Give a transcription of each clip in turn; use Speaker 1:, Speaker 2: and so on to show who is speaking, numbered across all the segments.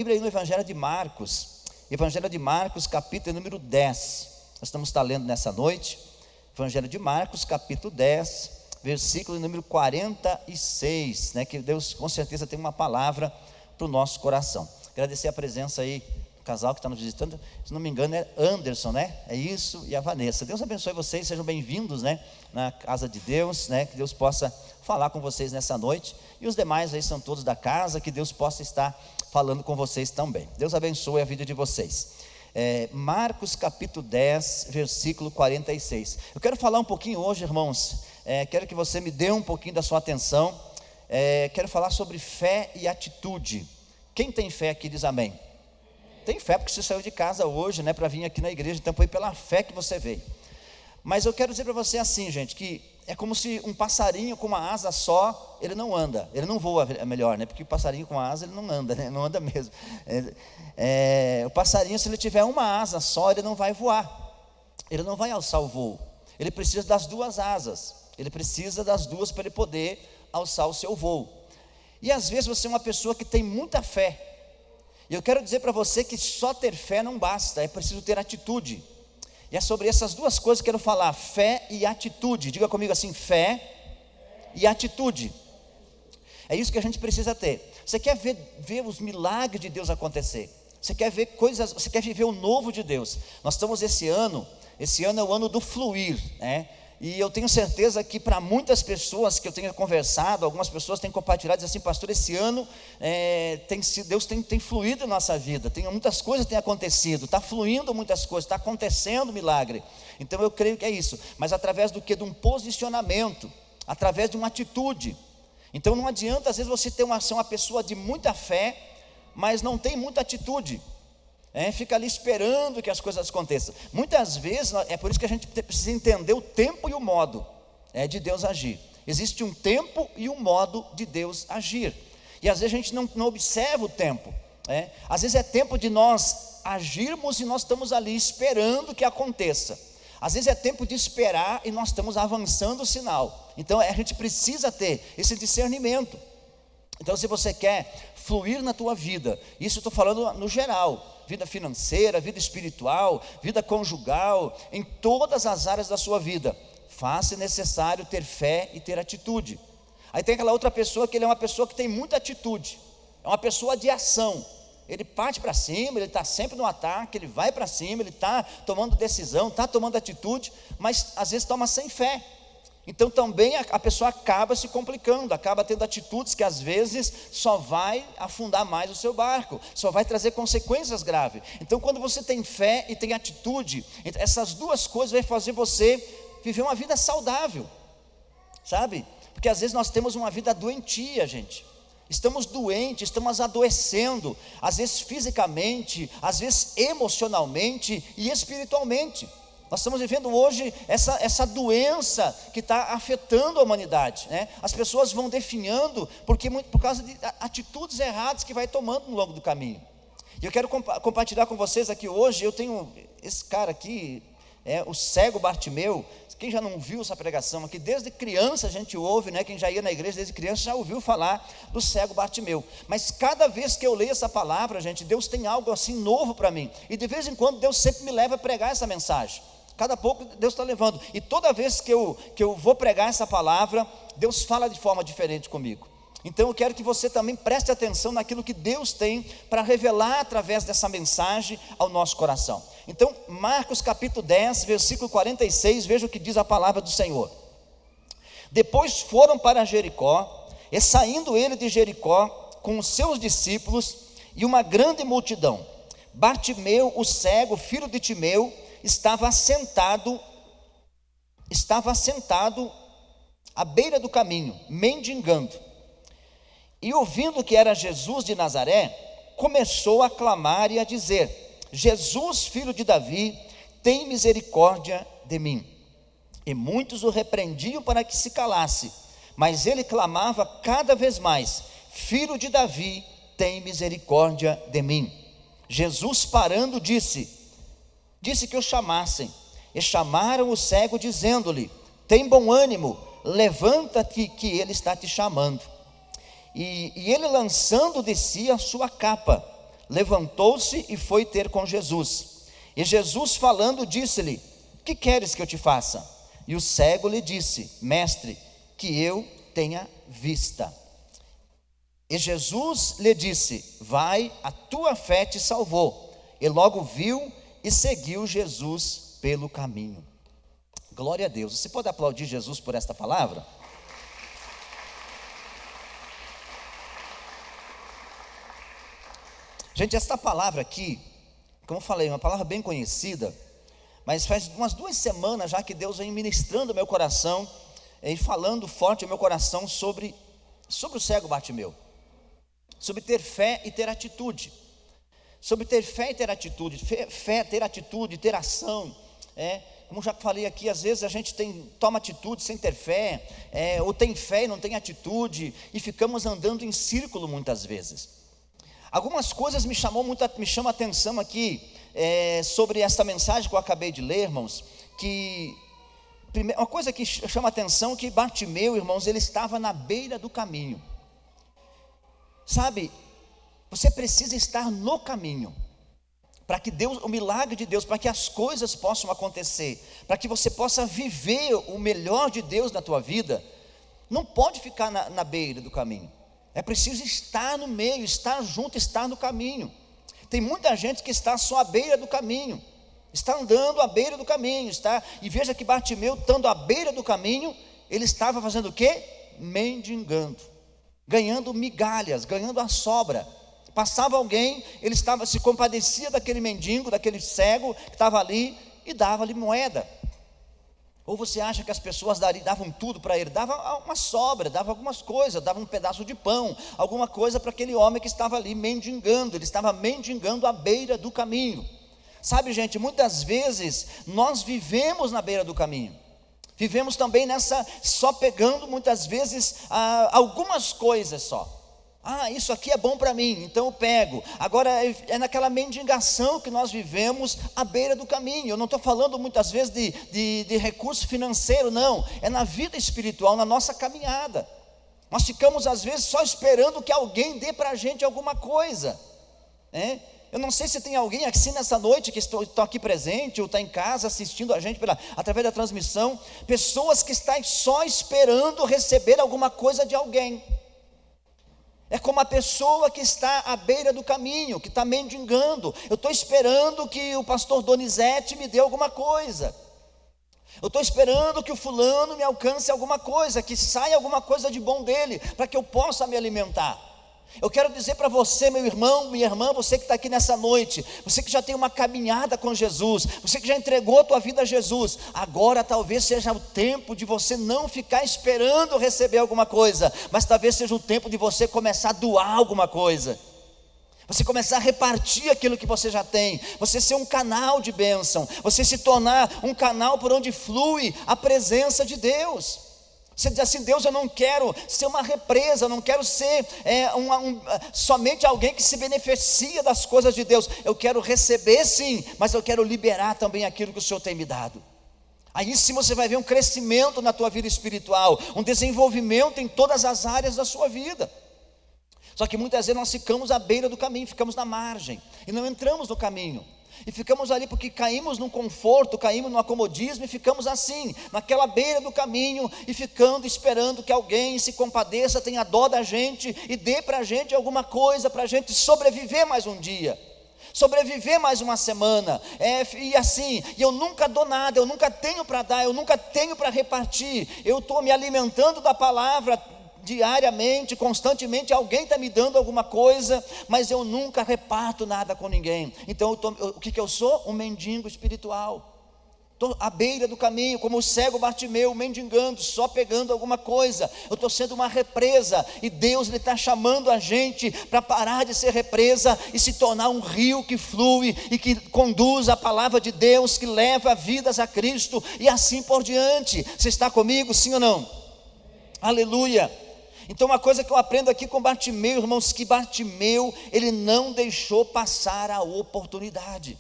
Speaker 1: Bíblia aí no Evangelho de Marcos, capítulo número 10. Nós estamos lendo nessa noite, Evangelho de Marcos, capítulo 10, versículo número 46, né? Que Deus com certeza tem uma palavra para o nosso coração. Agradecer a presença aí do casal que está nos visitando, se não me engano é Anderson, né? É isso, e a Vanessa. Deus abençoe vocês, sejam bem-vindos, né? Na casa de Deus, né? Que Deus possa falar com vocês nessa noite, e os demais aí são todos da casa, que Deus possa estar falando com vocês também. Deus abençoe a vida de vocês. Marcos capítulo 10, versículo 46. Eu quero falar um pouquinho hoje, irmãos, quero que você me dê um pouquinho da sua atenção. Quero falar sobre fé e atitude. Quem tem fé aqui diz amém. Tem fé porque você saiu de casa hoje, né, para vir aqui na igreja, então foi pela fé que você veio. Mas eu quero dizer para você assim, gente, que é como se um passarinho com uma asa só, ele não anda, ele não voa, é melhor, né? Porque o passarinho com asa, ele não anda, né? Não anda mesmo. O passarinho, se ele tiver uma asa só, ele não vai voar, ele não vai alçar o voo. Ele precisa das duas asas, ele precisa das duas para ele poder alçar o seu voo. E às vezes você é uma pessoa que tem muita fé, e eu quero dizer para você que só ter fé não basta, é preciso ter atitude. E é sobre essas duas coisas que eu quero falar, fé e atitude. Diga comigo assim, fé e atitude. É isso que a gente precisa ter. Você quer ver os milagres de Deus acontecer? Você quer ver coisas, você quer viver o novo de Deus? Nós estamos esse ano é o ano do fluir, né? E eu tenho certeza que para muitas pessoas que eu tenho conversado, algumas pessoas têm compartilhado, dizem assim, pastor, esse ano Deus tem fluído na nossa vida, muitas coisas têm acontecido, está fluindo muitas coisas, está acontecendo milagre. Então eu creio que é isso, mas através do que? De um posicionamento, através de uma atitude. Então não adianta às vezes você ser uma pessoa de muita fé, mas não tem muita atitude. Fica ali esperando que as coisas aconteçam. Muitas vezes, é por isso que a gente precisa entender o tempo e o modo de Deus agir. Existe um tempo e um modo de Deus agir. E às vezes a gente não observa o tempo. Às vezes é tempo de nós agirmos e nós estamos ali esperando que aconteça. Às vezes é tempo de esperar e nós estamos avançando o sinal. Então a gente precisa ter esse discernimento. Então se você quer fluir na tua vida, isso eu estou falando no geral, vida financeira, vida espiritual, vida conjugal, em todas as áreas da sua vida, faz-se necessário ter fé e ter atitude. Aí tem aquela outra pessoa que ele é uma pessoa que tem muita atitude, é uma pessoa de ação, ele parte para cima, ele está sempre no ataque, ele vai para cima, ele está tomando decisão, está tomando atitude, mas às vezes toma sem fé. Então também a pessoa acaba se complicando, acaba tendo atitudes que às vezes só vai afundar mais o seu barco, só vai trazer consequências graves. Então quando você tem fé e tem atitude, essas duas coisas vai fazer você viver uma vida saudável, sabe? Porque às vezes nós temos uma vida doentia, gente. Estamos doentes, estamos adoecendo, às vezes fisicamente, às vezes emocionalmente e espiritualmente. Nós estamos vivendo hoje essa doença que está afetando a humanidade, né? As pessoas vão definhando por causa de atitudes erradas que vai tomando no longo do caminho. E eu quero compartilhar com vocês aqui hoje. Eu tenho esse cara aqui, o cego Bartimeu. Quem já não viu essa pregação aqui, desde criança a gente ouve, né? Quem já ia na igreja desde criança já ouviu falar do cego Bartimeu. Mas cada vez que eu leio essa palavra, gente, Deus tem algo assim novo para mim. E de vez em quando Deus sempre me leva a pregar essa mensagem. Cada pouco Deus está levando. E toda vez que eu vou pregar essa palavra, Deus fala de forma diferente comigo. Então eu quero que você também preste atenção naquilo que Deus tem para revelar através dessa mensagem ao nosso coração. Então Marcos capítulo 10, versículo 46, veja o que diz a palavra do Senhor. Depois foram para Jericó, e saindo ele de Jericó com os seus discípulos e uma grande multidão, Bartimeu, o cego, filho de Timeu, estava sentado à beira do caminho, mendigando. E ouvindo que era Jesus de Nazaré, começou a clamar e a dizer: Jesus, filho de Davi, tem misericórdia de mim. E muitos o repreendiam para que se calasse, mas ele clamava cada vez mais: Filho de Davi, tem misericórdia de mim. Jesus, parando, disse que o chamassem, e chamaram o cego, dizendo-lhe: tem bom ânimo, levanta-te, que ele está te chamando. E ele, lançando de si a sua capa, levantou-se e foi ter com Jesus. E Jesus falando disse-lhe: que queres que eu te faça? E o cego lhe disse: mestre, que eu tenha vista. E Jesus lhe disse: vai, a tua fé te salvou. E logo viu e seguiu Jesus pelo caminho. Glória a Deus. Você pode aplaudir Jesus por esta palavra? Gente, esta palavra aqui, como eu falei, uma palavra bem conhecida, mas faz umas 2 semanas já que Deus vem ministrando ao meu coração e falando forte ao meu coração sobre o cego Bartimeu, sobre ter fé e ter atitude, sobre ter fé e ter atitude, fé, ter atitude, ter ação. Como já falei aqui, às vezes a gente toma atitude sem ter fé, ou tem fé e não tem atitude, e ficamos andando em círculo muitas vezes. Algumas coisas me chamam a atenção aqui, sobre esta mensagem que eu acabei de ler, irmãos, uma coisa que chama a atenção, que Bartimeu, irmãos, ele estava na beira do caminho. Sabe, você precisa estar no caminho, para que o milagre de Deus, para que as coisas possam acontecer, para que você possa viver o melhor de Deus na tua vida. Não pode ficar na beira do caminho, é preciso estar no meio, estar junto, estar no caminho. Tem muita gente que está só à beira do caminho, está andando à beira do caminho, e veja que Bartimeu, estando à beira do caminho, ele estava fazendo o quê? Mendigando, ganhando migalhas, ganhando a sobra. Passava alguém, ele se compadecia daquele mendigo, daquele cego que estava ali, e dava-lhe moeda. Ou você acha que as pessoas davam tudo para ele? Dava uma sobra, dava algumas coisas, dava um pedaço de pão, alguma coisa para aquele homem que estava ali mendigando. Ele estava mendigando à beira do caminho. Sabe, gente, muitas vezes nós vivemos na beira do caminho, vivemos também só pegando muitas vezes algumas coisas só. Isso aqui é bom para mim, então eu pego. Agora é naquela mendigação que nós vivemos à beira do caminho. Eu não estou falando muitas vezes de recurso financeiro, não. É na vida espiritual, na nossa caminhada. Nós ficamos às vezes só esperando que alguém dê para a gente alguma coisa, Eu não sei se tem alguém assim nessa noite que estão aqui presente, ou está em casa assistindo a gente através da transmissão, pessoas que estão só esperando receber alguma coisa de alguém. É como a pessoa que está à beira do caminho, que está mendigando. Eu estou esperando que o pastor Donizete me dê alguma coisa. Eu estou esperando que o fulano me alcance alguma coisa, que saia alguma coisa de bom dele, para que eu possa me alimentar. Eu quero dizer para você, meu irmão, minha irmã, você que está aqui nessa noite, você que já tem uma caminhada com Jesus, você que já entregou a tua vida a Jesus, agora talvez seja o tempo de você não ficar esperando receber alguma coisa, mas talvez seja o tempo de você começar a doar alguma coisa, você começar a repartir aquilo que você já tem, você ser um canal de bênção, você se tornar um canal por onde flui a presença de Deus. Você diz assim: Deus, eu não quero ser uma represa, eu não quero ser somente alguém que se beneficia das coisas de Deus. Eu quero receber sim, mas eu quero liberar também aquilo que o Senhor tem me dado. Aí sim você vai ver um crescimento na tua vida espiritual, um desenvolvimento em todas as áreas da sua vida. Só que muitas vezes nós ficamos à beira do caminho, ficamos na margem e não entramos no caminho. E ficamos ali porque caímos num conforto, caímos no acomodismo e ficamos assim, naquela beira do caminho, e ficando esperando que alguém se compadeça, tenha dó da gente e dê para a gente alguma coisa, para a gente sobreviver mais um dia, sobreviver mais uma semana, e assim, e eu nunca dou nada, eu nunca tenho para dar, eu nunca tenho para repartir, eu estou me alimentando da palavra diariamente, constantemente, alguém está me dando alguma coisa, mas eu nunca reparto nada com ninguém. Então o que eu sou? Um mendigo espiritual. Estou à beira do caminho, como o cego Bartimeu, mendigando, só pegando alguma coisa. Eu estou sendo uma represa, e Deus está chamando a gente para parar de ser represa e se tornar um rio que flui e que conduz a palavra de Deus, que leva vidas a Cristo e assim por diante. Você está comigo, sim ou não? Aleluia. Então uma coisa que eu aprendo aqui com Bartimeu, irmãos, que Bartimeu, ele não deixou passar a oportunidade.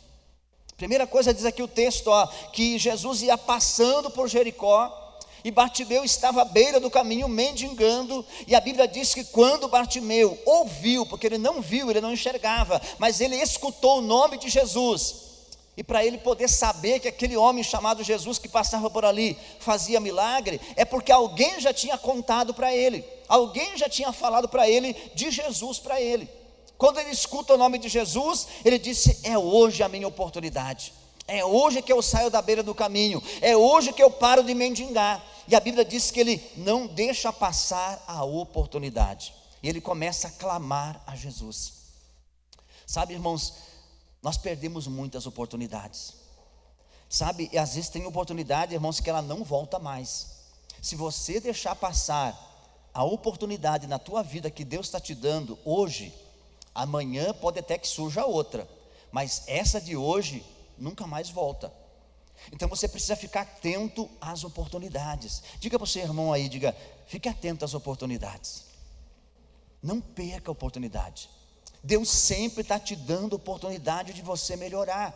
Speaker 1: Primeira coisa, diz aqui o texto, que Jesus ia passando por Jericó, E Bartimeu estava à beira do caminho mendigando, e a Bíblia diz que quando Bartimeu ouviu, porque ele não viu, ele não enxergava, mas ele escutou o nome de Jesus, e para ele poder saber que aquele homem chamado Jesus que passava por ali fazia milagre, é porque alguém já tinha contado para ele, alguém já tinha falado para ele de Jesus para ele. Quando ele escuta o nome de Jesus, ele disse: é hoje a minha oportunidade, é hoje que eu saio da beira do caminho, é hoje que eu paro de mendigar. E a Bíblia diz que ele não deixa passar a oportunidade, e ele começa a clamar a Jesus. Sabe, irmãos, nós perdemos muitas oportunidades, sabe, e às vezes tem oportunidade, irmãos, que ela não volta mais. Se você deixar passar a oportunidade na tua vida que Deus está te dando hoje, amanhã pode até que surja outra, mas essa de hoje nunca mais volta. Então você precisa ficar atento às oportunidades. Diga para o seu irmão aí, diga: fique atento às oportunidades, não perca a oportunidade. Deus sempre está te dando oportunidade de você melhorar,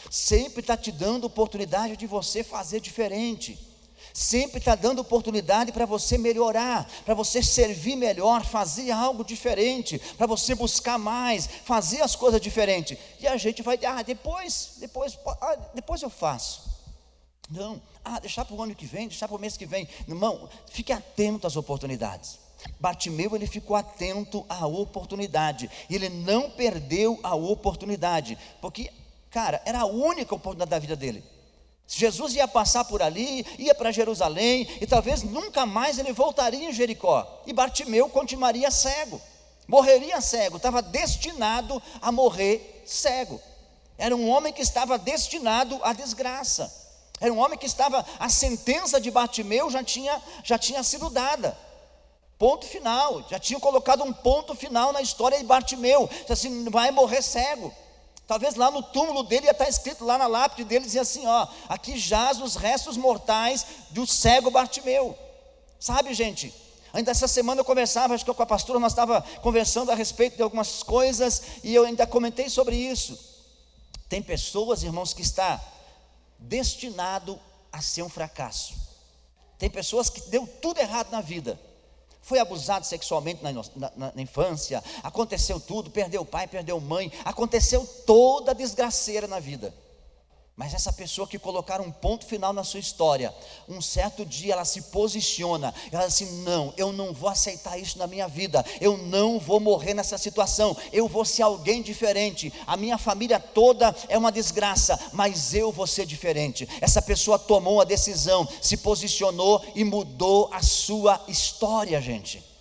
Speaker 1: sempre está te dando oportunidade de você fazer diferente, sempre está dando oportunidade para você melhorar, para você servir melhor, fazer algo diferente, para você buscar mais, fazer as coisas diferentes. E a gente vai, depois eu faço. Não, deixar para o ano que vem, deixar para o mês que vem. Irmão, fique atento às oportunidades. Bartimeu, ele ficou atento à oportunidade, e ele não perdeu a oportunidade, porque, cara, era a única oportunidade da vida dele. Jesus ia passar por ali, ia para Jerusalém, e talvez nunca mais ele voltaria em Jericó, e Bartimeu continuaria cego, morreria cego, estava destinado a morrer cego. Era um homem que estava destinado à desgraça, era um homem que estava, a sentença de Bartimeu já tinha sido dada. Ponto final, já tinham colocado um ponto final na história de Bartimeu, assim, vai morrer cego. Talvez lá no túmulo dele ia estar escrito, lá na lápide dele, dizia assim: aqui jaz os restos mortais do cego Bartimeu. Sabe, gente, ainda essa semana eu conversava, acho que com a pastora, nós estávamos conversando a respeito de algumas coisas, e eu ainda comentei sobre isso. Tem pessoas, irmãos, que está destinado a ser um fracasso. Tem pessoas que deu tudo errado na vida, foi abusado sexualmente na infância, aconteceu tudo, perdeu o pai, perdeu a mãe, aconteceu toda a desgraceira na vida. Mas essa pessoa que colocar um ponto final na sua história, um certo dia ela se posiciona, ela diz assim: não, eu não vou aceitar isso na minha vida, eu não vou morrer nessa situação, eu vou ser alguém diferente, a minha família toda é uma desgraça, mas eu vou ser diferente. Essa pessoa tomou a decisão, se posicionou e mudou a sua história, gente.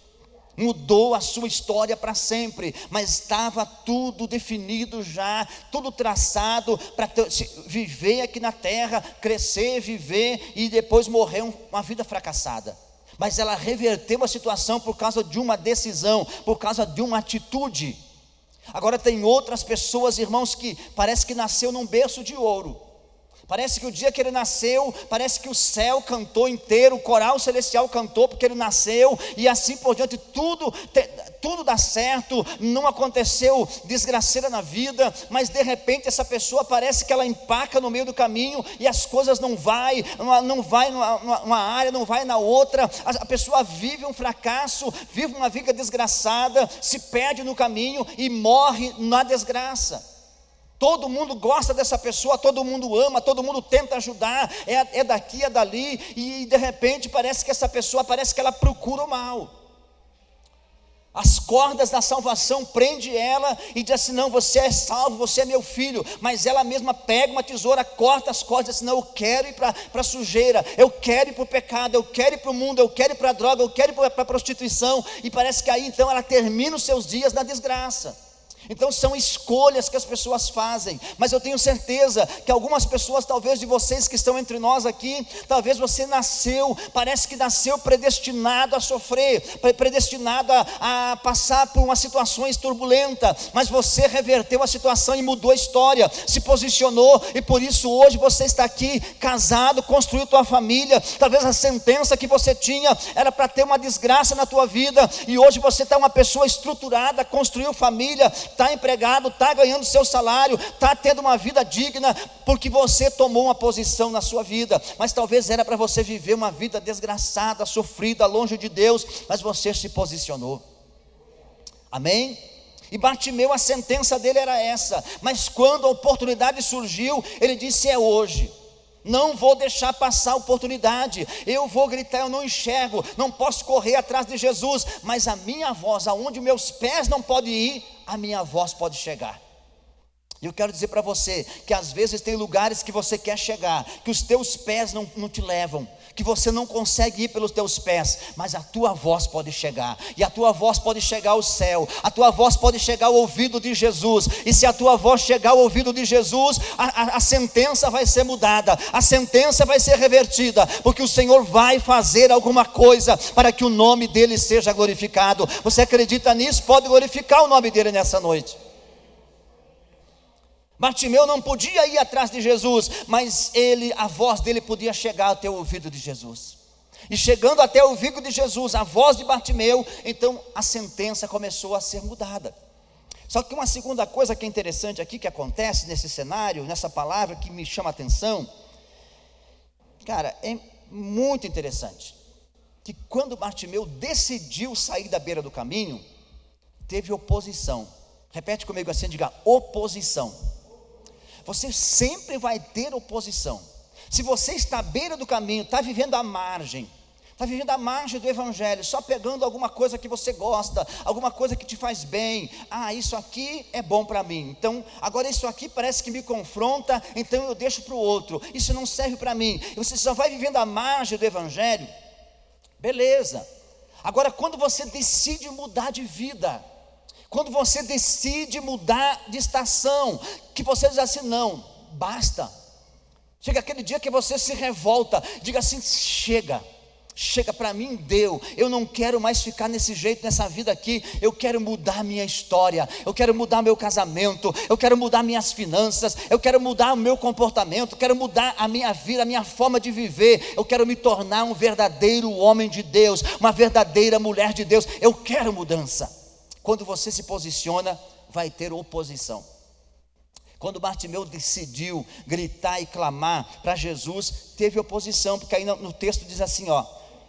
Speaker 1: Mudou a sua história para sempre, mas estava tudo definido já, tudo traçado para viver aqui na terra, crescer, viver e depois morrer uma vida fracassada. Mas ela reverteu a situação por causa de uma decisão, por causa de uma atitude. Agora tem outras pessoas, irmãos, que parece que nasceu num berço de ouro. Parece que o dia que ele nasceu, parece que o céu cantou inteiro, o coral celestial cantou porque ele nasceu, e assim por diante, tudo dá certo, não aconteceu desgraceira na vida, mas de repente essa pessoa parece que ela empaca no meio do caminho, e as coisas não vai numa área, não vai na outra, a pessoa vive um fracasso, vive uma vida desgraçada, se perde no caminho e morre na desgraça. Todo mundo gosta dessa pessoa, todo mundo ama, todo mundo tenta ajudar, é daqui, é dali, e de repente parece que essa pessoa, parece que ela procura o mal. As cordas da salvação prende ela e diz assim: não, você é salvo, você é meu filho. Mas ela mesma pega uma tesoura, corta as cordas e diz assim: não, eu quero ir para a sujeira, eu quero ir para o pecado, eu quero ir para o mundo, eu quero ir para a droga, eu quero ir para a prostituição. E parece que aí então ela termina os seus dias na desgraça. Então são escolhas que as pessoas fazem, mas eu tenho certeza que algumas pessoas, talvez de vocês que estão entre nós aqui, talvez você parece que nasceu predestinado a sofrer, predestinado a passar por umas situações turbulentas, mas você reverteu a situação e mudou a história, se posicionou, e por isso hoje você está aqui, casado, construiu tua família. Talvez a sentença que você tinha era para ter uma desgraça na tua vida, e hoje você está uma pessoa estruturada, construiu família, está empregado, está ganhando seu salário, está tendo uma vida digna, porque você tomou uma posição na sua vida. Mas talvez era para você viver uma vida desgraçada, sofrida, longe de Deus, mas você se posicionou. Amém? E Bartimeu, a sentença dele era essa, mas quando a oportunidade surgiu, ele disse: é hoje. Não vou deixar passar a oportunidade, eu vou gritar, eu não enxergo, não posso correr atrás de Jesus, mas a minha voz, aonde meus pés não podem ir, a minha voz pode chegar. E eu quero dizer para você, que às vezes tem lugares que você quer chegar, que os teus pés não te levam, que você não consegue ir pelos teus pés, mas a tua voz pode chegar, e a tua voz pode chegar ao céu, a tua voz pode chegar ao ouvido de Jesus, e se a tua voz chegar ao ouvido de Jesus, a sentença vai ser mudada, a sentença vai ser revertida, porque o Senhor vai fazer alguma coisa, para que o nome dEle seja glorificado. Você acredita nisso? Pode glorificar o nome dEle nessa noite. Bartimeu não podia ir atrás de Jesus, mas a voz dele podia chegar até o ouvido de Jesus. E chegando até o ouvido de Jesus, a voz de Bartimeu, então a sentença começou a ser mudada. Só que uma segunda coisa que é interessante aqui, que acontece nesse cenário, nessa palavra que me chama a atenção, cara, é muito interessante, que quando Bartimeu decidiu sair da beira do caminho, teve oposição. Repete comigo assim, diga: oposição. Você sempre vai ter oposição. Se você está à beira do caminho, está vivendo à margem do evangelho, só pegando alguma coisa que você gosta, alguma coisa que te faz bem, isso aqui é bom para mim, então agora isso aqui parece que me confronta, então eu deixo para o outro, isso não serve para mim, e você só vai vivendo à margem do evangelho, beleza. Agora quando você decide mudar de vida, quando você decide mudar de estação, que você diz assim: não, basta. Chega aquele dia que você se revolta, diga assim: chega para mim, deu. Eu não quero mais ficar nesse jeito, nessa vida aqui. Eu quero mudar minha história, eu quero mudar meu casamento, eu quero mudar minhas finanças, eu quero mudar o meu comportamento, eu quero mudar a minha vida, a minha forma de viver. Eu quero me tornar um verdadeiro homem de Deus, uma verdadeira mulher de Deus. Eu quero mudança. Quando você se posiciona, vai ter oposição. Quando Bartimeu decidiu gritar e clamar para Jesus, teve oposição, porque aí no texto diz assim,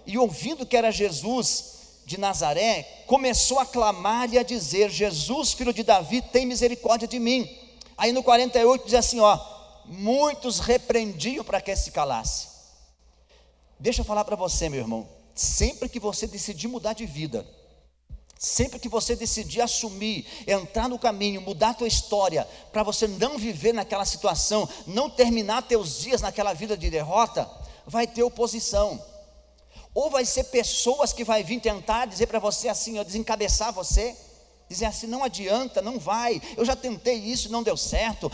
Speaker 1: e ouvindo que era Jesus de Nazaré, começou a clamar e a dizer: Jesus, filho de Davi, tem misericórdia de mim. Aí no 48 diz assim, muitos repreendiam para que se calasse. Deixa eu falar para você, meu irmão, sempre que você decidir mudar de vida, sempre que você decidir assumir, entrar no caminho, mudar a tua história, para você não viver naquela situação, não terminar teus dias naquela vida de derrota, vai ter oposição. Ou vai ser pessoas que vai vir tentar dizer para você assim, desencabeçar você, dizer assim: não adianta, não vai, eu já tentei isso, não deu certo,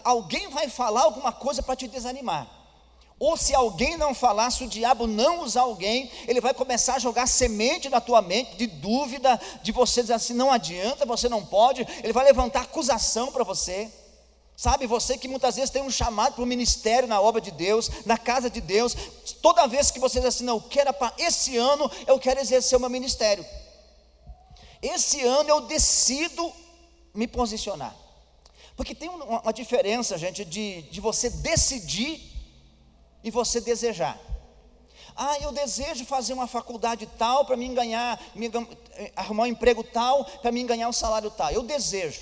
Speaker 1: alguém vai falar alguma coisa para te desanimar. Ou se alguém não falar, se o diabo não usar alguém, ele vai começar a jogar semente na tua mente, de dúvida, de você dizer assim: não adianta, você não pode. Ele vai levantar acusação para você. Sabe, você que muitas vezes tem um chamado para o ministério na obra de Deus, na casa de Deus, toda vez que você diz assim: não, esse ano eu quero exercer o meu ministério, esse ano eu decido me posicionar. Porque tem uma diferença, gente, de você decidir e você desejar. Eu desejo fazer uma faculdade tal para mim arrumar um emprego tal para mim ganhar um salário tal. Eu desejo,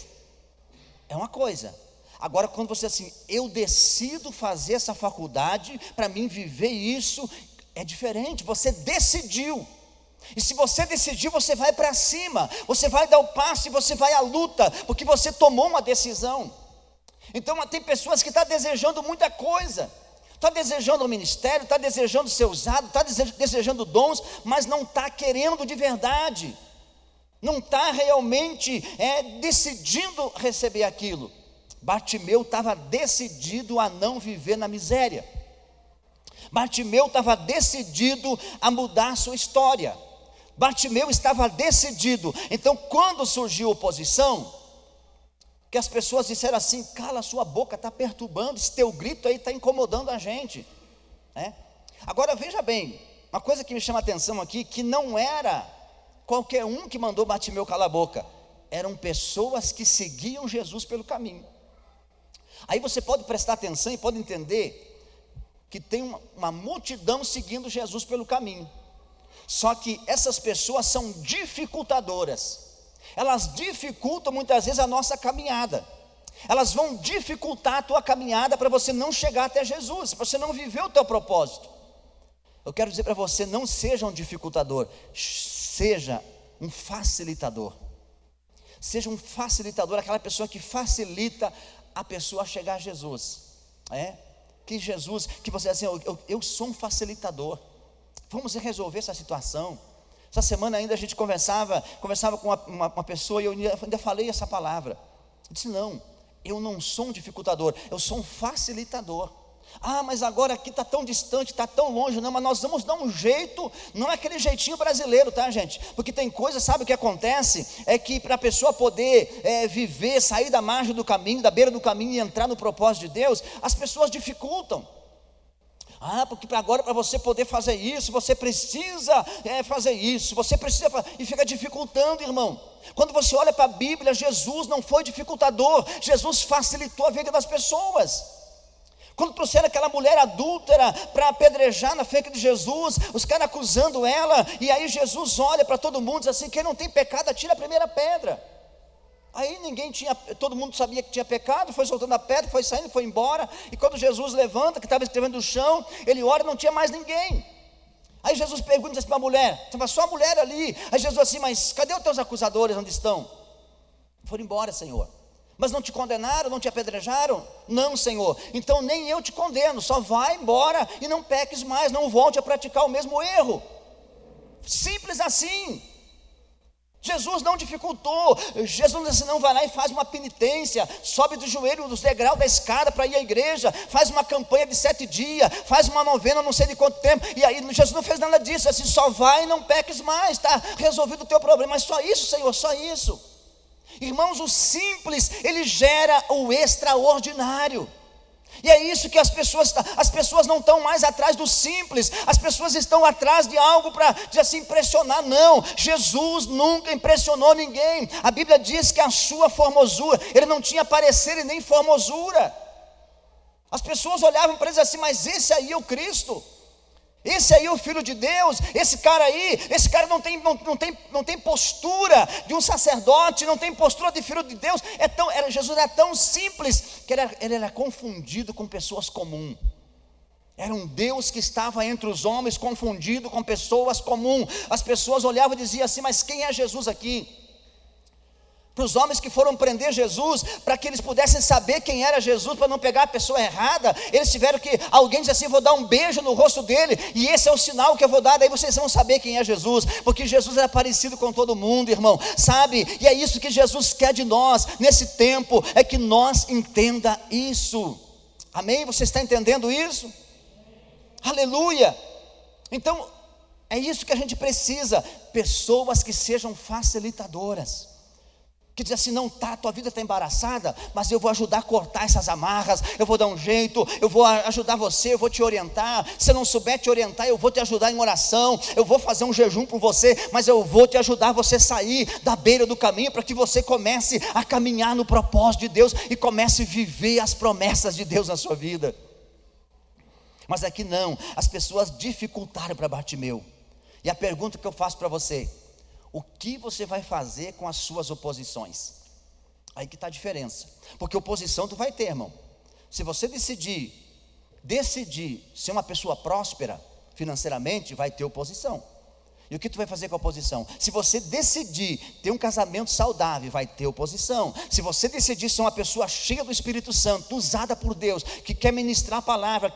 Speaker 1: é uma coisa. Agora quando você assim, eu decido fazer essa faculdade para mim viver isso, é diferente. Você decidiu. E se você decidiu, você vai para cima, você vai dar o passo e você vai à luta, porque você tomou uma decisão. Então tem pessoas que estão desejando muita coisa, está desejando o ministério, está desejando ser usado, está desejando dons, mas não está querendo de verdade, não está realmente decidindo receber aquilo. Bartimeu estava decidido a não viver na miséria, Bartimeu estava decidido a mudar a sua história, Bartimeu estava decidido. Então quando surgiu oposição, que as pessoas disseram assim: cala a sua boca, está perturbando, esse teu grito aí está incomodando a gente, Agora veja bem, uma coisa que me chama a atenção aqui, que não era qualquer um que mandou Bartimeu calar a boca, eram pessoas que seguiam Jesus pelo caminho. Aí você pode prestar atenção e pode entender que tem uma multidão seguindo Jesus pelo caminho. Só que essas pessoas são dificultadoras. Elas dificultam muitas vezes a nossa caminhada. Elas vão dificultar a tua caminhada para você não chegar até Jesus, para você não viver o teu propósito. Eu quero dizer para você, não seja um dificultador, seja um facilitador. Seja um facilitador, aquela pessoa que facilita a pessoa a chegar a Jesus. Que Jesus, que você assim, eu sou um facilitador. Vamos resolver essa situação. Essa semana ainda a gente conversava com uma pessoa e eu ainda falei essa palavra. Eu disse, não, eu não sou um dificultador, eu sou um facilitador. Mas agora aqui está tão distante, está tão longe. Não, mas nós vamos dar um jeito. Não é aquele jeitinho brasileiro, tá, gente? Porque tem coisa, sabe o que acontece? É que para a pessoa poder viver, sair da margem do caminho, da beira do caminho e entrar no propósito de Deus, as pessoas dificultam. Porque agora para você poder fazer isso, você precisa fazer isso, você precisa fazer, e fica dificultando, irmão. Quando você olha para a Bíblia, Jesus não foi dificultador, Jesus facilitou a vida das pessoas. Quando trouxeram aquela mulher adúltera para apedrejar na frente de Jesus, os caras acusando ela, e aí Jesus olha para todo mundo e diz assim, quem não tem pecado atira a primeira pedra. Aí todo mundo sabia que tinha pecado, foi soltando a pedra, foi saindo, foi embora. E quando Jesus levanta, que estava escrevendo no chão, ele ora e não tinha mais ninguém. Aí Jesus pergunta assim para a mulher, estava só a mulher ali. Aí Jesus assim, mas cadê os teus acusadores, onde estão? Foram embora, Senhor. Mas não te condenaram, não te apedrejaram? Não, Senhor. Então nem eu te condeno, só vai embora e não peques mais, não volte a praticar o mesmo erro. Simples assim. Jesus não dificultou. Jesus assim, não vai lá e faz uma penitência, sobe do joelho dos degraus da escada para ir à igreja, faz uma campanha de 7 dias, faz uma novena não sei de quanto tempo, e aí Jesus não fez nada disso, assim, só vai e não peques mais, está resolvido o teu problema. Mas só isso, Senhor, só isso. Irmãos, o simples, ele gera o extraordinário. E é isso que as pessoas não estão mais atrás do simples, as pessoas estão atrás de algo para assim, impressionar. Não, Jesus nunca impressionou ninguém. A Bíblia diz que a sua formosura, ele não tinha parecer e nem formosura. As pessoas olhavam para ele assim, mas esse aí é o Cristo, esse aí é o Filho de Deus, esse cara não tem postura de um sacerdote, não tem postura de Filho de Deus. Jesus era tão simples que ele era confundido com pessoas comuns. Era um Deus que estava entre os homens, confundido com pessoas comuns. As pessoas olhavam e diziam assim, mas quem é Jesus aqui? Para os homens que foram prender Jesus, para que eles pudessem saber quem era Jesus, para não pegar a pessoa errada, eles tiveram que, alguém diz assim, vou dar um beijo no rosto dele, e esse é o sinal que eu vou dar, daí vocês vão saber quem é Jesus, porque Jesus era parecido com todo mundo, irmão, sabe? E é isso que Jesus quer de nós, nesse tempo, é que nós entenda isso. Amém? Você está entendendo isso? Aleluia! Então, é isso que a gente precisa, pessoas que sejam facilitadoras, que diz assim, não tá, tua vida está embaraçada, mas eu vou ajudar a cortar essas amarras, eu vou dar um jeito, eu vou ajudar você, eu vou te orientar. Se eu não souber te orientar, eu vou te ajudar em oração, eu vou fazer um jejum por você, mas eu vou te ajudar a você sair da beira do caminho, para que você comece a caminhar no propósito de Deus, e comece a viver as promessas de Deus na sua vida. Mas aqui não, as pessoas dificultaram para Bartimeu. E a pergunta que eu faço para você, o que você vai fazer com as suas oposições? Aí que está a diferença, porque oposição tu vai ter, irmão. Se você decidir ser uma pessoa próspera financeiramente, vai ter oposição. E o que tu vai fazer com a oposição? Se você decidir ter um casamento saudável, vai ter oposição. Se você decidir ser uma pessoa cheia do Espírito Santo, usada por Deus, que quer ministrar a palavra,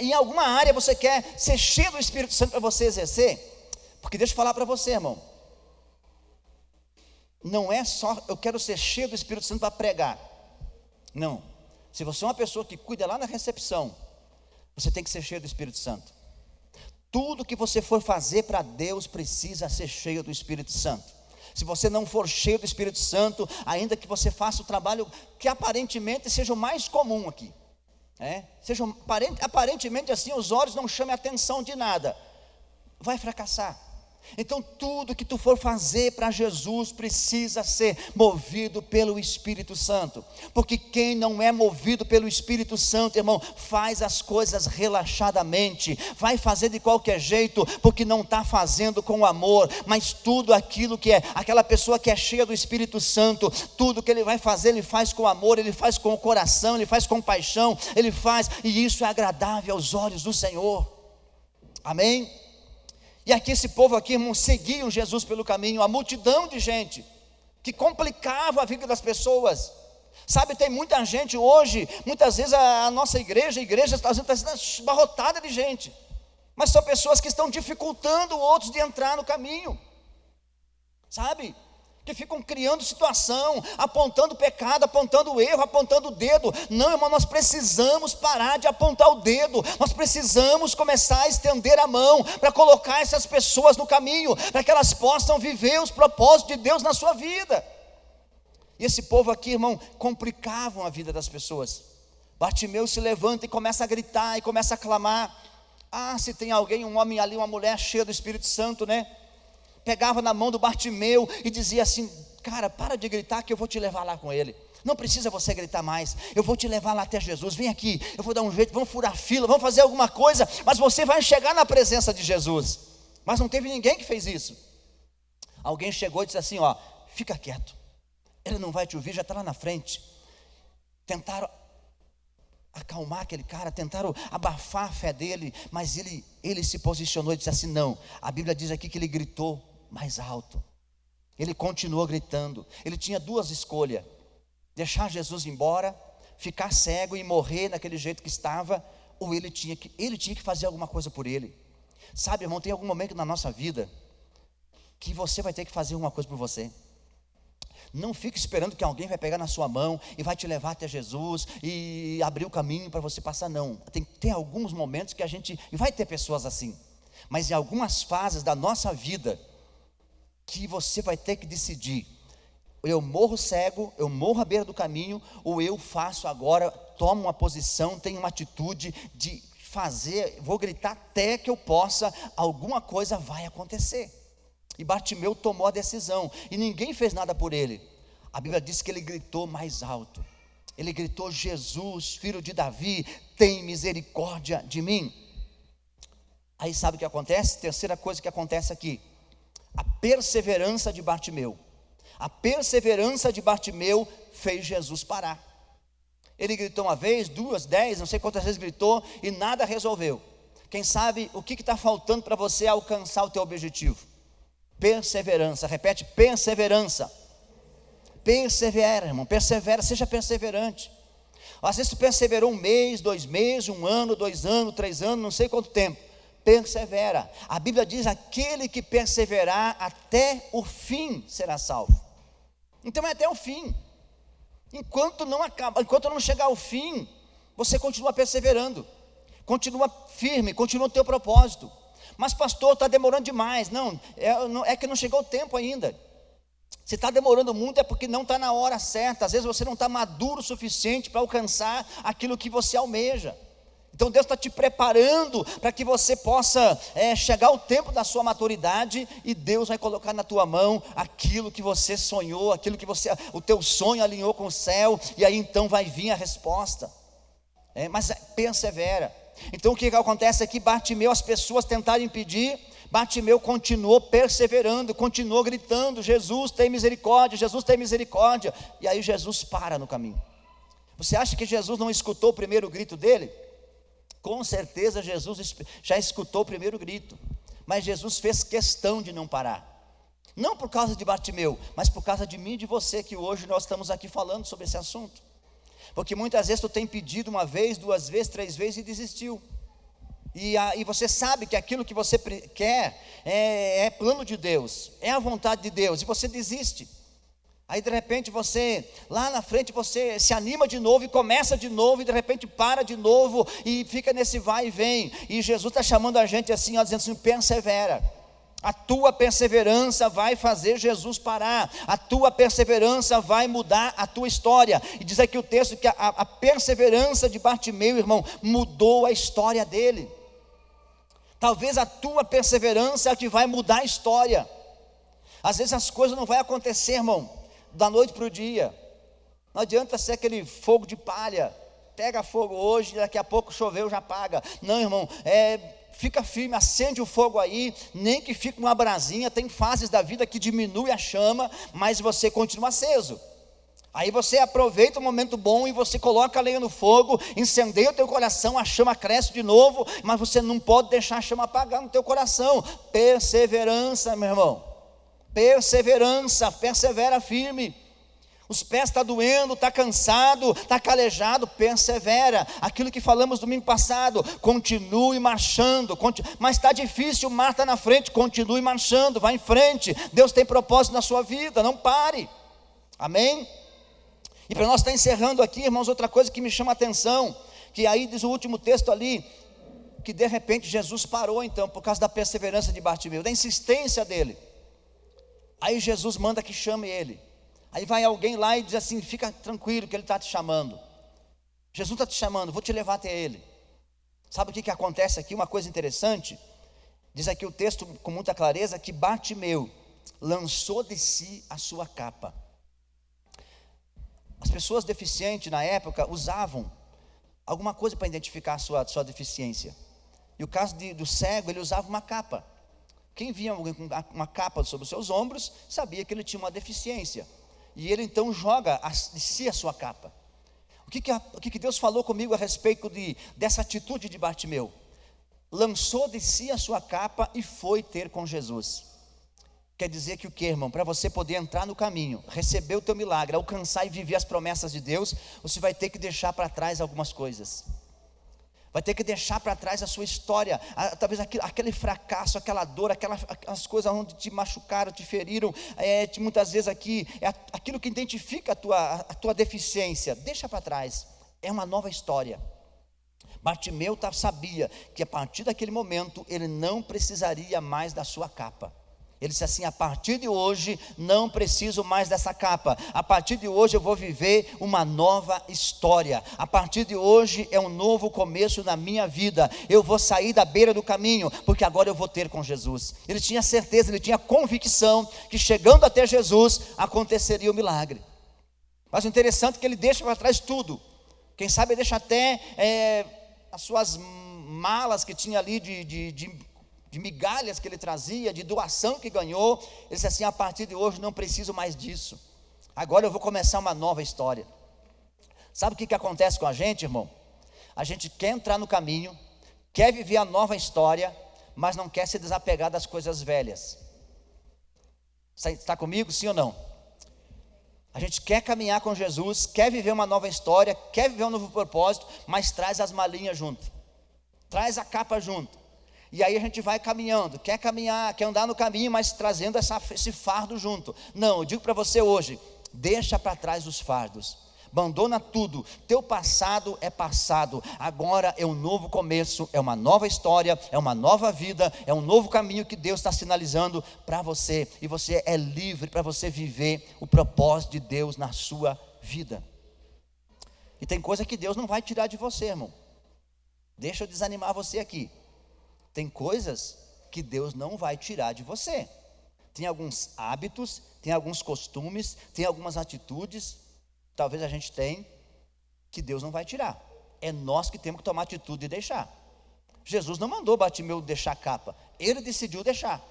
Speaker 1: em alguma área você quer ser cheio do Espírito Santo para você exercer, porque deixa eu falar para você, irmão, não é só eu quero ser cheio do Espírito Santo para pregar. Não. Se você é uma pessoa que cuida lá na recepção, você tem que ser cheio do Espírito Santo. Tudo que você for fazer para Deus precisa ser cheio do Espírito Santo. Se você não for cheio do Espírito Santo, ainda que você faça o trabalho que aparentemente seja o mais comum aqui, aparentemente assim, os olhos não chamem a atenção de nada, vai fracassar. Então tudo que tu for fazer para Jesus precisa ser movido pelo Espírito Santo, porque quem não é movido pelo Espírito Santo, irmão, faz as coisas relaxadamente, vai fazer de qualquer jeito, porque não está fazendo com amor. Mas tudo aquilo que é, aquela pessoa que é cheia do Espírito Santo, tudo que ele vai fazer, ele faz com amor, ele faz com o coração, ele faz com paixão, ele faz, e isso é agradável aos olhos do Senhor. Amém? E aqui esse povo aqui, irmão, seguiam Jesus pelo caminho, a multidão de gente, que complicava a vida das pessoas. Sabe, tem muita gente hoje, muitas vezes a nossa igreja está sendo abarrotada de gente, mas são pessoas que estão dificultando outros de entrar no caminho, sabe, que ficam criando situação, apontando pecado, apontando erro, apontando o dedo. Não, irmão, nós precisamos parar de apontar o dedo, nós precisamos começar a estender a mão, para colocar essas pessoas no caminho, para que elas possam viver os propósitos de Deus na sua vida. E esse povo aqui, irmão, complicavam a vida das pessoas. Bartimeu se levanta e começa a gritar, e começa a clamar. Se tem alguém, um homem ali, uma mulher cheia do Espírito Santo, né? Pegava na mão do Bartimeu e dizia assim: cara, para de gritar que eu vou te levar lá com ele. Não precisa você gritar mais, eu vou te levar lá até Jesus. Vem aqui, eu vou dar um jeito, vamos furar fila, vamos fazer alguma coisa, mas você vai chegar na presença de Jesus. Mas não teve ninguém que fez isso. Alguém chegou e disse assim: fica quieto, ele não vai te ouvir, já está lá na frente. Tentaram acalmar aquele cara, tentaram abafar a fé dele, mas ele se posicionou e disse assim: não. A Bíblia diz aqui que ele gritou mais alto, ele continuou gritando. Ele tinha duas escolhas: deixar Jesus embora, ficar cego e morrer daquele jeito que estava, ou ele tinha que fazer alguma coisa por ele. Sabe, irmão, tem algum momento na nossa vida que você vai ter que fazer uma coisa por você. Não fique esperando que alguém vai pegar na sua mão e vai te levar até Jesus e abrir o caminho para você passar. Não, tem alguns momentos que e vai ter pessoas assim, mas em algumas fases da nossa vida, que você vai ter que decidir: eu morro cego, eu morro à beira do caminho, ou eu faço agora, tomo uma posição, tenho uma atitude de fazer, vou gritar até que eu possa, alguma coisa vai acontecer. E Bartimeu tomou a decisão, e ninguém fez nada por ele. A Bíblia diz que ele gritou mais alto. Ele gritou: Jesus, filho de Davi, tem misericórdia de mim. Aí sabe o que acontece? Terceira coisa que acontece aqui: a perseverança de Bartimeu. A perseverança de Bartimeu fez Jesus parar. Ele gritou uma vez, duas, 10, não sei quantas vezes gritou, e nada resolveu. Quem sabe o que está faltando para você alcançar o teu objetivo? Perseverança. Repete: perseverança. Persevera, irmão, persevera, seja perseverante. Às vezes tu perseverou 1 mês, 2 meses, 1 ano, 2 anos, 3 anos, não sei quanto tempo. Persevera. A Bíblia diz: aquele que perseverar até o fim será salvo. Então é até o fim. Enquanto não chegar ao fim, você continua perseverando, continua firme, continua o teu propósito. Mas pastor, está demorando demais. Não, é que não chegou o tempo ainda. Se está demorando muito é porque não está na hora certa. Às vezes você não está maduro o suficiente para alcançar aquilo que você almeja. Então Deus está te preparando para que você possa chegar ao tempo da sua maturidade, e Deus vai colocar na tua mão aquilo que você sonhou, aquilo que o teu sonho alinhou com o céu, e aí então vai vir a resposta. Mas persevera. Então o que acontece aqui? Bartimeu, as pessoas tentaram impedir, Bartimeu continuou perseverando, continuou gritando: Jesus tem misericórdia, Jesus tem misericórdia. E aí Jesus para no caminho. Você acha que Jesus não escutou o primeiro grito dele? Com certeza Jesus já escutou o primeiro grito, mas Jesus fez questão de não parar. Não por causa de Bartimeu, mas por causa de mim e de você, que hoje nós estamos aqui falando sobre esse assunto. Porque muitas vezes tu tem pedido 1 vez, 2 vezes, 3 vezes e desistiu. E você sabe que aquilo que você quer é plano de Deus, é a vontade de Deus, e você desiste. Aí de repente você, lá na frente você se anima de novo e começa de novo, e de repente para de novo e fica nesse vai e vem. E Jesus está chamando a gente assim, dizendo assim: persevera. A tua perseverança vai fazer Jesus parar. A tua perseverança vai mudar a tua história. E diz aqui o texto que a perseverança de Bartimeu, irmão, mudou a história dele. Talvez a tua perseverança é a que vai mudar a história. Às vezes as coisas não vão acontecer, irmão, da noite para o dia. Não adianta ser aquele fogo de palha, pega fogo hoje, daqui a pouco choveu, já apaga. Não, irmão, fica firme, acende o fogo aí, nem que fique uma brasinha. Tem fases da vida que diminui a chama, mas você continua aceso. Aí você aproveita o momento bom e você coloca a lenha no fogo, incendeia o teu coração, a chama cresce de novo, mas você não pode deixar a chama apagar no teu coração. Perseverança, meu irmão, perseverança, persevera firme. Os pés estão doendo, está cansado, está calejado, persevera. Aquilo que falamos domingo passado, continue marchando. Mas está difícil, o mar está na frente, continue marchando, vá em frente. Deus tem propósito na sua vida, não pare. Amém? E para nós estar encerrando aqui, irmãos, outra coisa que me chama a atenção, que aí diz o último texto ali, que de repente Jesus parou então, por causa da perseverança de Bartimeu, da insistência dele. Aí Jesus manda que chame ele. Aí vai alguém lá e diz assim: fica tranquilo que ele está te chamando. Jesus está te chamando, vou te levar até ele. Sabe o que acontece aqui? Uma coisa interessante. Diz aqui o texto com muita clareza que Bartimeu lançou de si a sua capa. As pessoas deficientes na época usavam alguma coisa para identificar a sua deficiência. E o caso do cego, ele usava uma capa. Quem via alguém com uma capa sobre os seus ombros, sabia que ele tinha uma deficiência. E ele então joga de si a sua capa. O que Deus falou comigo a respeito dessa atitude de Bartimeu? Lançou de si a sua capa e foi ter com Jesus. Quer dizer que o que, irmão? Para você poder entrar no caminho, receber o teu milagre, alcançar e viver as promessas de Deus, você vai ter que deixar para trás algumas coisas. Vai ter que deixar para trás a sua história, talvez aquele fracasso, aquela dor, aquelas coisas onde te machucaram, te feriram, muitas vezes aquilo que identifica a tua deficiência, deixa para trás, é uma nova história. Bartimeu sabia que a partir daquele momento, ele não precisaria mais da sua capa. Ele disse assim: a partir de hoje não preciso mais dessa capa. A partir de hoje eu vou viver uma nova história. A partir de hoje é um novo começo na minha vida. Eu vou sair da beira do caminho, porque agora eu vou ter com Jesus. Ele tinha certeza, ele tinha convicção que chegando até Jesus aconteceria o milagre. Mas o interessante é que ele deixa para trás tudo. Quem sabe ele deixa até as suas malas que tinha ali de migalhas que ele trazia, de doação que ganhou. Ele disse assim: a partir de hoje não preciso mais disso. Agora eu vou começar uma nova história. Sabe o que acontece com a gente, irmão? A gente quer entrar no caminho, quer viver a nova história, mas não quer se desapegar das coisas velhas. Está comigo, sim ou não? A gente quer caminhar com Jesus, quer viver uma nova história, quer viver um novo propósito, mas traz as malinhas junto, traz a capa junto. E aí a gente vai caminhando, quer caminhar, quer andar no caminho, mas trazendo esse fardo junto. Não, eu digo para você hoje: deixa para trás os fardos, abandona tudo. Teu passado é passado, agora é um novo começo, é uma nova história, é uma nova vida, é um novo caminho que Deus está sinalizando para você. E você é livre para você viver o propósito de Deus na sua vida. E tem coisa que Deus não vai tirar de você, irmão. Deixa eu desanimar você aqui. Tem coisas que Deus não vai tirar de você. Tem alguns hábitos, tem alguns costumes, tem algumas atitudes, talvez a gente tenha, que Deus não vai tirar. É nós que temos que tomar atitude e deixar. Jesus não mandou Bartimeu deixar a capa, ele decidiu deixar.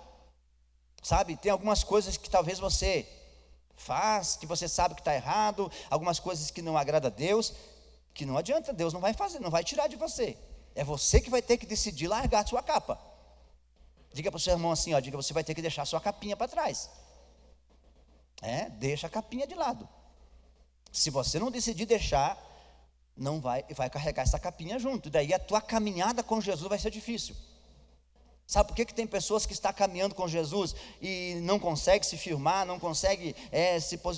Speaker 1: Sabe, tem algumas coisas que talvez você faz, que você sabe que está errado, algumas coisas que não agrada a Deus, que não adianta, Deus não vai fazer, não vai tirar de você. É você que vai ter que decidir largar a sua capa. Diga para o seu irmão assim, diga: você vai ter que deixar a sua capinha para trás. Deixa a capinha de lado. Se você não decidir deixar, não vai carregar essa capinha junto. E daí a tua caminhada com Jesus vai ser difícil. Sabe por que tem pessoas que estão caminhando com Jesus e não consegue se firmar, não consegue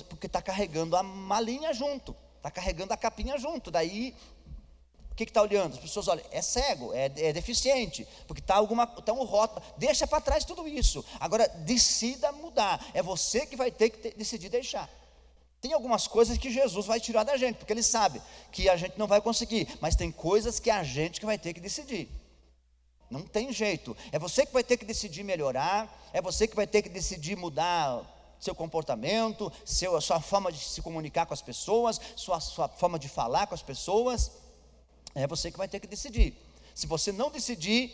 Speaker 1: porque está carregando a malinha junto, está carregando a capinha junto. Daí o que está olhando? As pessoas olham: é cego, é deficiente, porque está um rótulo. Deixa para trás tudo isso. Agora decida mudar. É você que vai ter que decidir deixar. Tem algumas coisas que Jesus vai tirar da gente, porque Ele sabe que a gente não vai conseguir, mas tem coisas que a gente que vai ter que decidir. Não tem jeito. É você que vai ter que decidir melhorar, é você que vai ter que decidir mudar seu comportamento, sua forma de se comunicar com as pessoas, sua forma de falar com as pessoas. É você que vai ter que decidir. Se você não decidir,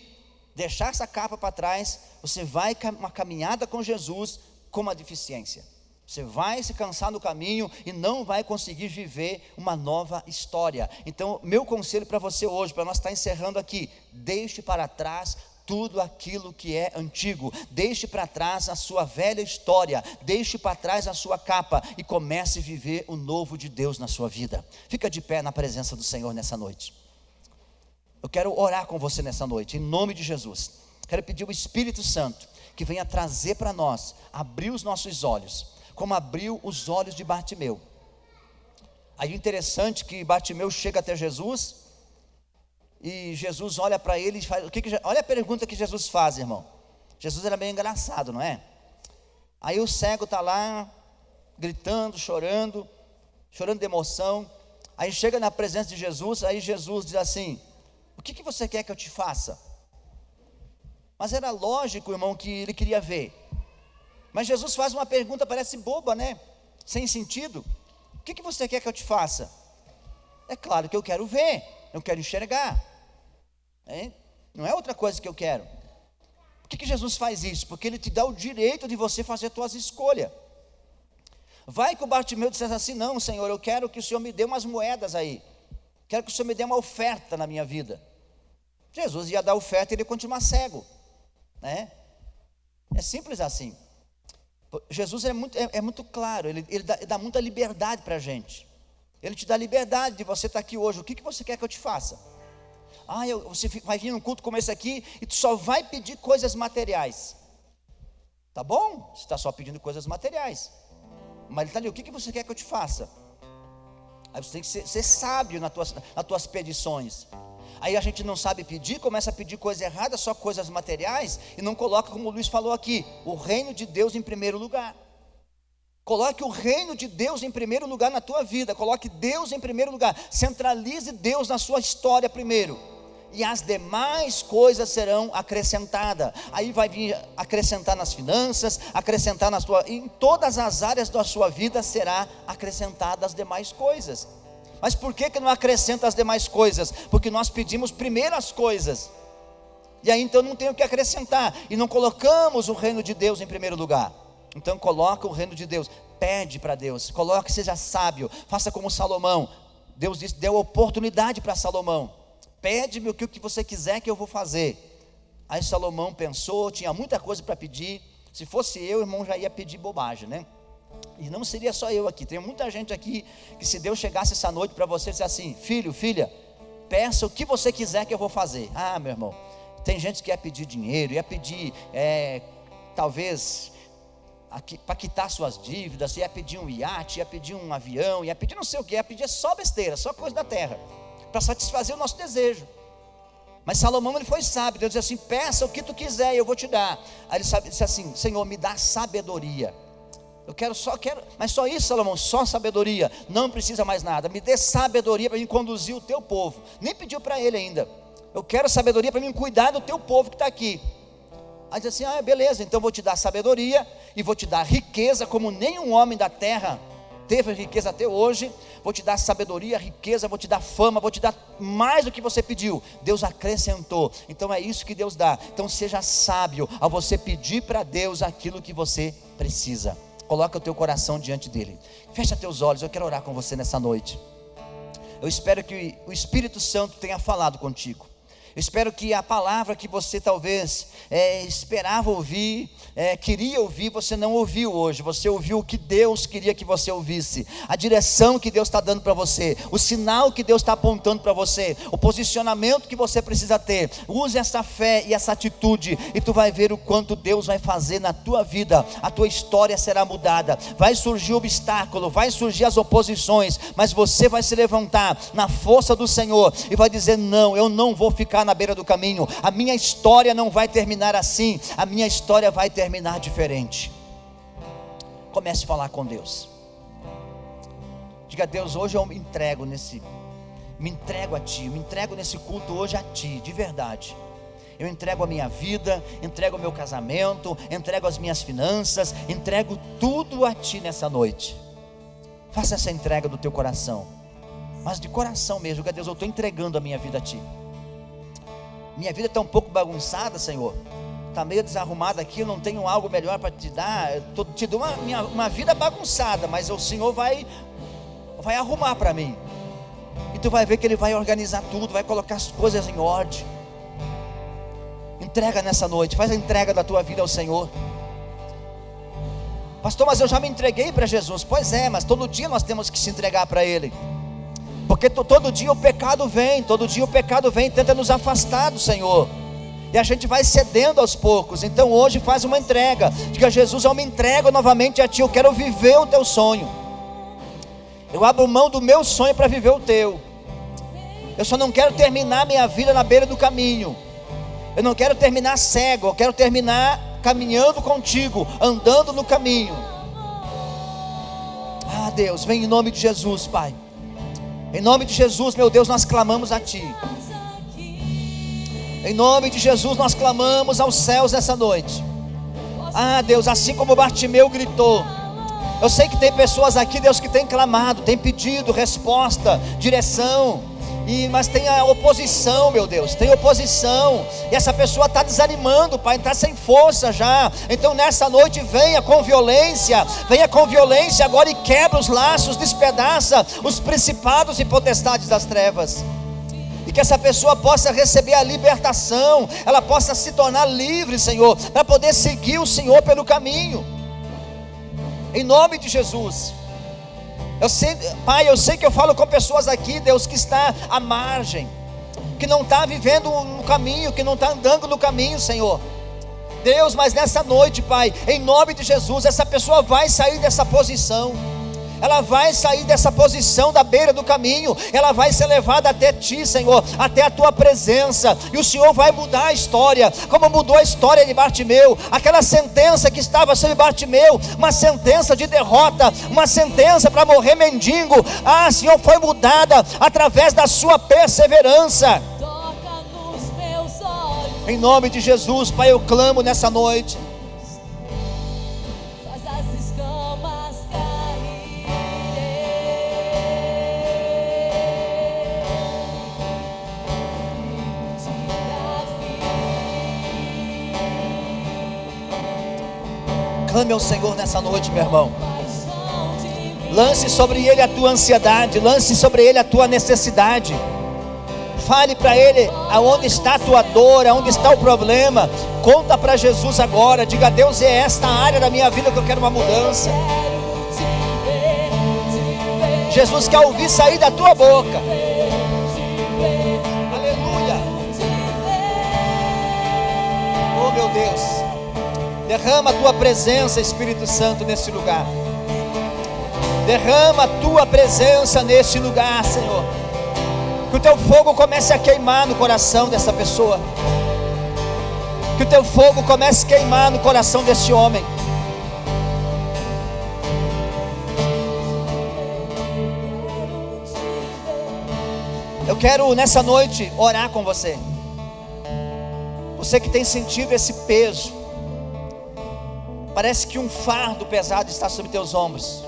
Speaker 1: deixar essa capa para trás, você vai uma caminhada com Jesus com uma deficiência. Você vai se cansar no caminho e não vai conseguir viver uma nova história. Então, meu conselho para você hoje, para nós estar encerrando aqui: deixe para trás tudo aquilo que é antigo, deixe para trás a sua velha história, deixe para trás a sua capa e comece a viver o novo de Deus na sua vida. Fica de pé na presença do Senhor nessa noite. Eu quero orar com você nessa noite, em nome de Jesus. Quero pedir ao Espírito Santo que venha trazer para nós, abrir os nossos olhos, como abriu os olhos de Bartimeu. Aí o interessante é que Bartimeu chega até Jesus, e Jesus olha para ele e faz, olha a pergunta que Jesus faz, irmão. Jesus era meio engraçado, não é? Aí o cego está lá, gritando, chorando de emoção. Aí chega na presença de Jesus, aí Jesus diz assim: o que você quer que eu te faça? Mas era lógico, irmão, que ele queria ver. Mas Jesus faz uma pergunta, parece boba, né? Sem sentido. O que você quer que eu te faça? É claro que eu quero ver, eu quero enxergar. Não é outra coisa que eu quero. Por que Jesus faz isso? Porque Ele te dá o direito de você fazer as tuas escolhas. Vai que o Bartimeu dissesse assim: não, Senhor, eu quero que o Senhor me dê umas moedas aí. Quero que o Senhor me dê uma oferta na minha vida. Jesus ia dar oferta e ele continuar cego, né? É simples assim. Jesus é muito claro, ele dá muita liberdade para a gente. Ele te dá liberdade de você estar aqui hoje. O que você quer que eu te faça? Você vai vir num culto como esse aqui e tu só vai pedir coisas materiais. Tá bom? Você está só pedindo coisas materiais. Mas ele está ali: o que você quer que eu te faça? Aí você tem que ser sábio nas tuas pedições. Aí a gente não sabe pedir, começa a pedir coisa errada, só coisas materiais, e não coloca, como o Luiz falou aqui, o reino de Deus em primeiro lugar. Coloque o reino de Deus em primeiro lugar na tua vida. Coloque Deus em primeiro lugar. Centralize Deus na sua história primeiro, e as demais coisas serão acrescentadas. Aí vai vir acrescentar nas finanças, acrescentar em todas as áreas da sua vida será acrescentada as demais coisas. Mas por que não acrescenta as demais coisas? Porque nós pedimos primeiro as coisas, e aí então não tem o que acrescentar, e não colocamos o reino de Deus em primeiro lugar. Então coloca o reino de Deus, pede para Deus, coloque, seja sábio, faça como Salomão. Deus disse, deu oportunidade para Salomão: pede-me o que você quiser que eu vou fazer. Aí Salomão pensou, tinha muita coisa para pedir. Se fosse eu, irmão, já ia pedir bobagem, né? E não seria só eu aqui, tem muita gente aqui que, se Deus chegasse essa noite para você e dissesse assim: filho, filha, peça o que você quiser que eu vou fazer. Meu irmão, tem gente que ia pedir dinheiro, ia pedir talvez para quitar suas dívidas, ia pedir um iate, ia pedir um avião, ia pedir não sei o que, ia pedir só besteira, só coisa da terra, para satisfazer o nosso desejo. Mas Salomão, ele foi sábio. Deus disse assim: peça o que tu quiser e eu vou te dar. Aí ele disse assim: Senhor, me dá sabedoria. Mas só isso, Salomão, só sabedoria, não precisa mais nada. Me dê sabedoria para me conduzir o teu povo. Nem pediu para ele ainda. Eu quero sabedoria para me cuidar do teu povo que está aqui. Aí diz assim: beleza, então vou te dar sabedoria e vou te dar riqueza, como nenhum homem da terra teve riqueza até hoje. Vou te dar sabedoria, riqueza, vou te dar fama, vou te dar mais do que você pediu. Deus acrescentou. Então é isso que Deus dá. Então seja sábio ao você pedir para Deus aquilo que você precisa. Coloca o teu coração diante dele. Fecha teus olhos, eu quero orar com você nessa noite. Eu espero que o Espírito Santo tenha falado contigo. Eu espero que a palavra que você talvez esperava ouvir, queria ouvir, você não ouviu hoje. Você ouviu o que Deus queria que você ouvisse, a direção que Deus está dando para você, o sinal que Deus está apontando para você, o posicionamento que você precisa ter. Use essa fé e essa atitude, e tu vai ver o quanto Deus vai fazer na tua vida. A tua história será mudada. Vai surgir obstáculo, vai surgir as oposições, mas você vai se levantar na força do Senhor e vai dizer: não, eu não vou ficar na beira do caminho. A minha história não vai terminar assim, a minha história vai terminar diferente. Comece a falar com Deus. Diga: Deus, hoje eu me entrego a ti, me entrego nesse culto hoje a ti, de verdade. Eu entrego a minha vida, entrego o meu casamento, entrego as minhas finanças, entrego tudo a Ti nessa noite. Faça essa entrega do teu coração, mas de coração mesmo. Diga: Deus, eu estou entregando a minha vida a Ti. Minha vida está um pouco bagunçada, Senhor, está meio desarrumada aqui, eu não tenho algo melhor para Te dar. Eu te dou uma vida bagunçada, mas o Senhor vai arrumar para mim. E Tu vai ver que Ele vai organizar tudo, vai colocar as coisas em ordem. Entrega nessa noite, faz a entrega da tua vida ao Senhor. Pastor, mas eu já me entreguei para Jesus. Pois é, mas todo dia nós temos que se entregar para Ele, porque todo dia o pecado vem, tenta nos afastar do Senhor, e a gente vai cedendo aos poucos. Então hoje faz uma entrega, diga: Jesus, eu me entrego novamente a Ti, eu quero viver o Teu sonho, eu abro mão do meu sonho para viver o Teu. Eu só não quero terminar minha vida na beira do caminho, eu não quero terminar cego, eu quero terminar caminhando contigo, andando no caminho. Ah, Deus, vem em nome de Jesus, Pai. Em nome de Jesus, meu Deus, nós clamamos a Ti. Em nome de Jesus, nós clamamos aos céus nessa noite. Ah, Deus, assim como Bartimeu gritou, eu sei que tem pessoas aqui, Deus, que tem clamado, tem pedido resposta, direção, mas tem a oposição, meu Deus, tem oposição, e essa pessoa está desanimando, Pai, está sem força já. Então nessa noite venha com violência agora e quebra os laços, despedaça os principados e potestades das trevas, e que essa pessoa possa receber a libertação, ela possa se tornar livre, Senhor, para poder seguir o Senhor pelo caminho, em nome de Jesus. Pai, eu sei que eu falo com pessoas aqui, Deus, que está à margem, que não está vivendo no caminho, que não está andando no caminho, Senhor Deus, mas nessa noite, Pai, em nome de Jesus, essa pessoa vai sair dessa posição, ela vai sair dessa posição da beira do caminho, ela vai ser levada até Ti, Senhor, até a Tua presença, e o Senhor vai mudar a história, como mudou a história de Bartimeu. Aquela sentença que estava sobre Bartimeu, uma sentença de derrota, uma sentença para morrer mendigo, Senhor, foi mudada através da sua perseverança.
Speaker 2: Toca nos meus olhos.
Speaker 1: Em nome de Jesus, Pai, eu clamo nessa noite. Clame ao Senhor nessa noite, meu irmão. Lance sobre Ele a tua ansiedade, lance sobre Ele a tua necessidade. Fale para Ele aonde está a tua dor, aonde está o problema. Conta para Jesus agora, diga: Deus, é esta área da minha vida que eu quero uma mudança. Jesus quer ouvir sair da tua boca. Aleluia. Oh, meu Deus, derrama a Tua presença, Espírito Santo, nesse lugar. Derrama a Tua presença nesse lugar, Senhor. Que o Teu fogo comece a queimar no coração dessa pessoa. Que o Teu fogo comece a queimar no coração desse homem. Eu quero nessa noite orar com você. Você que tem sentido esse peso, parece que um fardo pesado está sobre teus ombros.